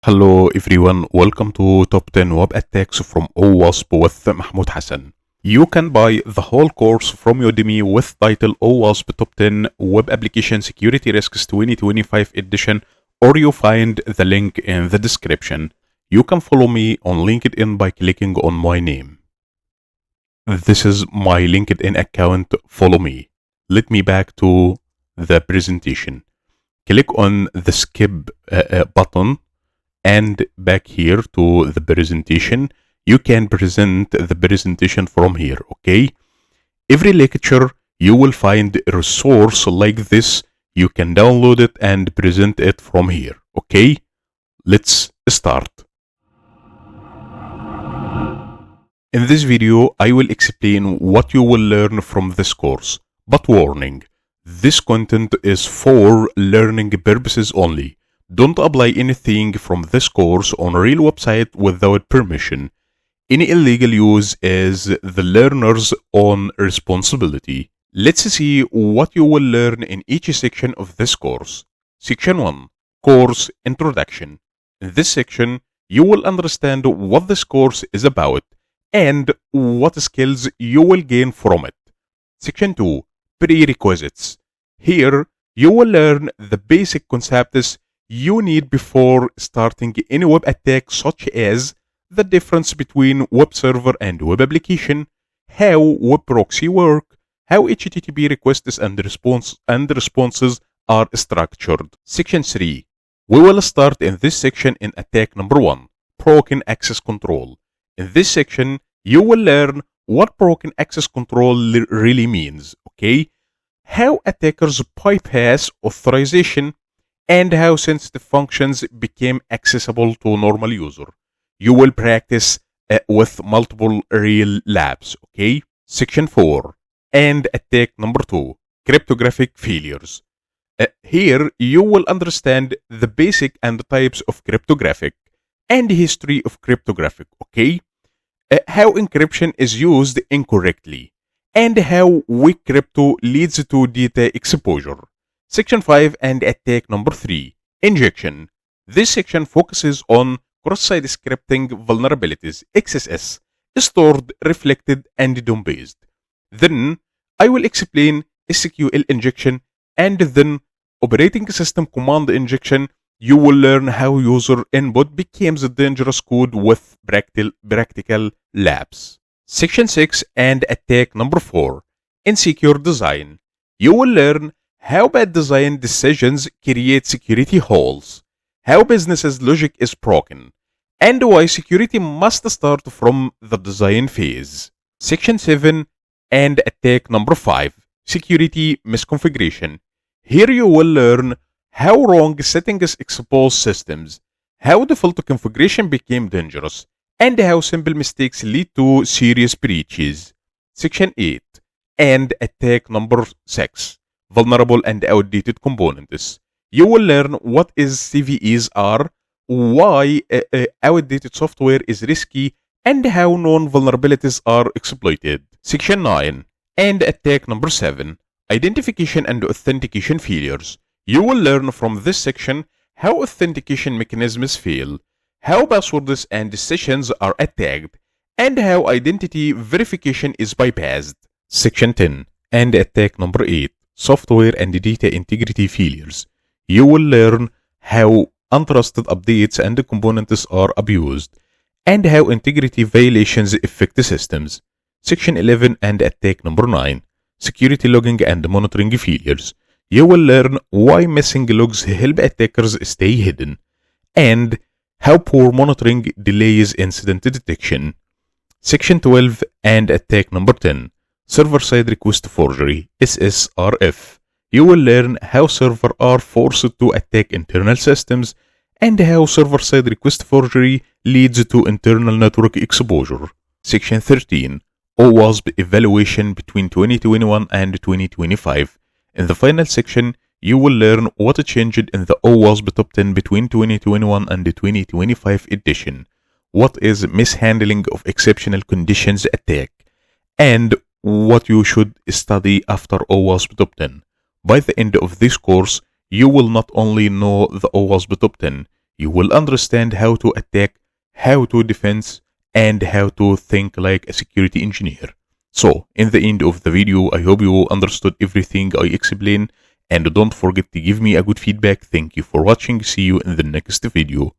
Hello everyone, welcome to Top 10 Web Attacks from OWASP with Mahmoud Hassan. You can buy the whole course from Udemy with title OWASP Top 10 Web Application Security Risks 2025 edition, or you find the link in the description. You can follow me on LinkedIn by clicking on my name. This is my LinkedIn account, follow me. Let me back to the presentation. Click on the skip button and back here to the presentation. You can present the presentation from here, okay? Every lecture you will find a resource like this. You can download it and present it from here, okay? Let's start. In this video, I will explain what you will learn from this course. But warning, this content is for learning purposes only. Don't apply anything from this course on a real website without permission. Any illegal use is the learner's own responsibility. Let's see what you will learn in each section of this course. Section 1. Course Introduction. In this section, you will understand what this course is about and what skills you will gain from it. Section 2. Prerequisites. Here, you will learn the basic concepts you need before starting any web attack, such as the difference between web server and web application, how web proxy work, how HTTP requests and responses are structured. Section 3. We will start in this section in attack number 1, broken access control. In this section, you will learn what broken access control really means, okay? How attackers bypass authorization and how sensitive functions became accessible to normal user. You will practice with multiple real labs, okay? Section 4. And attack number 2, cryptographic failures. Here, you will understand the basic and the types of cryptographic and history of cryptographic, okay? How encryption is used incorrectly and how weak crypto leads to data exposure. Section 5 and attack number 3, injection. This section focuses on cross-site scripting vulnerabilities, XSS, stored, reflected, and DOM-based. Then, I will explain SQL injection and then operating system command injection. You will learn how user input becomes dangerous code with practical labs. Section 6 and attack number 4, insecure design. You will learn how bad design decisions create security holes, how business's logic is broken, and why security must start from the design phase. Section 7 and attack number 5, security misconfiguration. Here you will learn how wrong settings expose systems, how default configuration became dangerous, and how simple mistakes lead to serious breaches. Section 8 and attack number 6, vulnerable and outdated components. You will learn what CVEs are, why outdated software is risky, and how known vulnerabilities are exploited. Section 9 and attack number 7, identification and authentication failures. You will learn from this section how authentication mechanisms fail, how passwords and sessions are attacked, and how identity verification is bypassed. Section 10 and attack number 8, software and data integrity failures. You will learn how untrusted updates and components are abused, and how integrity violations affect systems. Section 11 and attack number 9, security logging and monitoring failures. You will learn why missing logs help attackers stay hidden, and how poor monitoring delays incident detection. Section 12 and attack number 10, server-side request forgery, SSRF. You will learn how servers are forced to attack internal systems and how server-side request forgery leads to internal network exposure. Section 13, OWASP evaluation between 2021 and 2025. In the final section, you will learn what changed in the OWASP Top 10 between 2021 and the 2025 edition, what is mishandling of exceptional conditions attack, and what you should study after OWASP Top 10. By the end of this course, you will not only know the OWASP Top 10, You will understand how to attack, how to defend, and how to think like a security engineer. So, in the end of the video, I hope you understood everything I explained, and don't forget to give me a good feedback. Thank you for watching. See you in the next video.